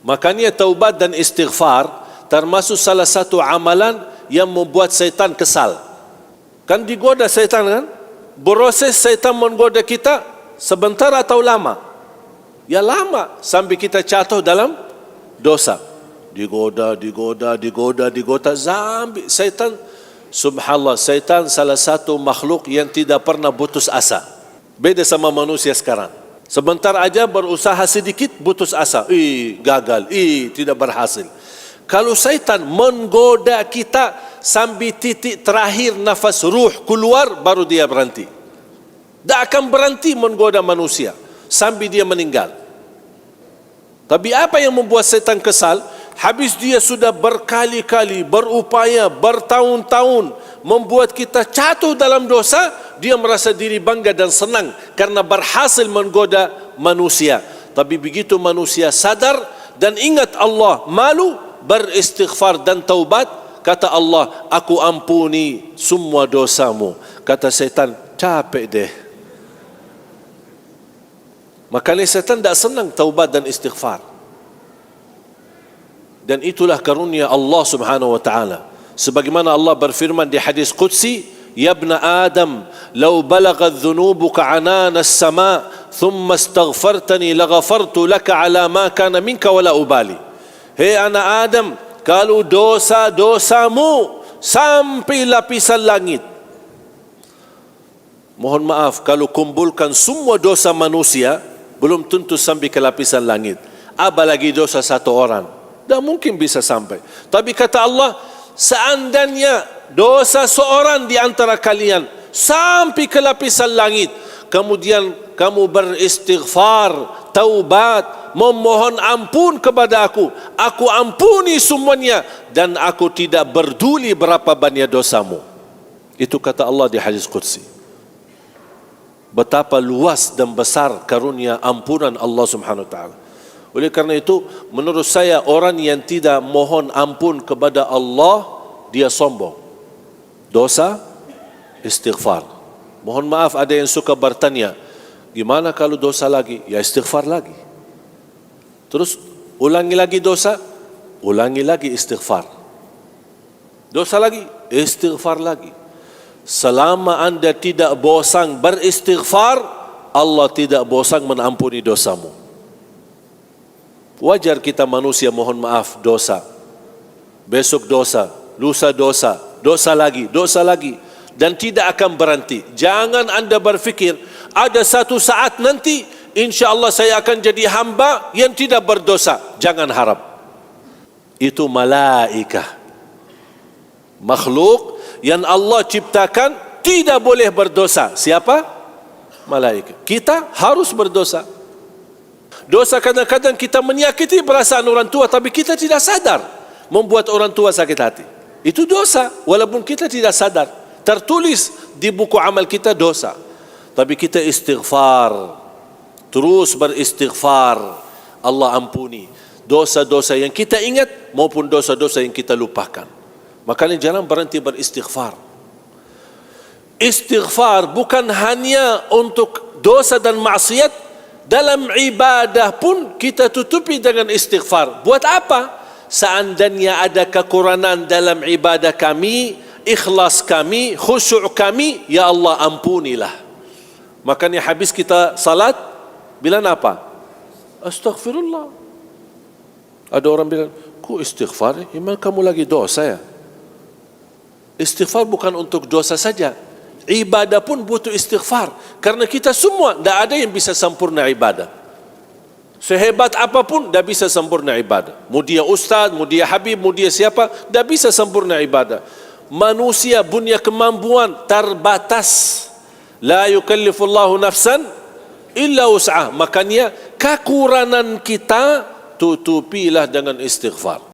Makanya taubat dan istighfar termasuk salah satu amalan yang membuat syaitan kesal. Kan digoda syaitan kan? Proses syaitan menggoda kita sebentar atau lama? Ya lama, sampai kita jatuh dalam dosa. Digoda sampai syaitan, subhanallah, syaitan salah satu makhluk yang tidak pernah putus asa. Beda sama manusia sekarang. Sebentar aja berusaha sedikit putus asa, gagal, tidak berhasil. Kalau syaitan menggoda kita sampai titik terakhir nafas ruh keluar, baru dia berhenti. Tak akan berhenti menggoda manusia sampai dia meninggal. Tapi apa yang membuat syaitan kesal? Habis dia sudah berkali-kali berupaya, bertahun-tahun membuat kita jatuh dalam dosa, dia merasa diri bangga dan senang karena berhasil menggoda manusia. Tapi begitu manusia sadar dan ingat Allah, malu, beristighfar dan taubat, kata Allah, aku ampuni semua dosamu. Kata syaitan, capek deh. Makanya syaitan tak senang taubat dan istighfar. Dan itulah karunia Allah subhanahu wa ta'ala. Sebagaimana Allah berfirman di hadis Qudsi, Ya ibna Adam, law balaghat dhunubuka anana as-sama, thumma astaghfartani laghafartu laka ala ma kana minka wala ubali. Hei anak Adam, kalau dosa-dosamu sampai lapisan langit, mohon maaf, kalau kumpulkan semua dosa manusia, belum tentu sampai ke lapisan langit. Apalagi dosa satu orang, tak mungkin bisa sampai. Tapi kata Allah, seandainya dosa seorang di antara kalian sampai ke lapisan langit, kemudian kamu beristighfar, taubat, memohon ampun kepada aku ampuni semuanya, dan aku tidak peduli berapa banyak dosamu. Itu kata Allah di hadis Qudsi. Betapa luas dan besar karunia ampunan Allah subhanahu wa ta'ala. Oleh kerana itu, menurut saya, orang yang tidak mohon ampun kepada Allah, dia sombong. Dosa, istighfar. Mohon maaf, ada yang suka bertanya, gimana kalau dosa lagi? Ya istighfar lagi. Terus ulangi lagi dosa, ulangi lagi istighfar. Dosa lagi, istighfar lagi. Selama anda tidak bosan beristighfar, Allah tidak bosan mengampuni dosamu. Wajar kita manusia mohon maaf dosa, besok dosa, lusa dosa, dosa lagi, dan tidak akan berhenti. Jangan anda berfikir ada satu saat nanti insya-Allah saya akan jadi hamba yang tidak berdosa. Jangan harap. Itu malaikah, makhluk yang Allah ciptakan tidak boleh berdosa. Siapa? Malaikat. Kita harus berdosa. Dosa kadang-kadang kita menyakiti perasaan orang tua, tapi kita tidak sadar, membuat orang tua sakit hati. Itu dosa, walaupun kita tidak sadar. Tertulis di buku amal kita dosa. Tapi kita istighfar, terus beristighfar, Allah ampuni dosa-dosa yang kita ingat maupun dosa-dosa yang kita lupakan. Makanya jangan berhenti beristighfar. Istighfar bukan hanya untuk dosa dan maksiat. Dalam ibadah pun kita tutupi dengan istighfar. Buat apa? Seandainya ada kekurangan dalam ibadah kami, ikhlas kami, khusyuk kami, ya Allah ampunilah. Makanya habis kita salat, bilang apa? Astaghfirullah. Ada orang bilang, kok istighfar? Memang kamu lagi dosa ya? Istighfar bukan untuk dosa saja. Ibadah pun butuh istighfar. Karena kita semua, tidak ada yang bisa sempurna ibadah. Sehebat apapun, tidak bisa sempurna ibadah. Mau dia ustaz, mau dia habib, mau dia siapa, tidak bisa sempurna ibadah. Manusia punya kemampuan terbatas. La yukallifullahu nafsan illa wus'ah. Makanya kekurangan kita tutupilah dengan istighfar.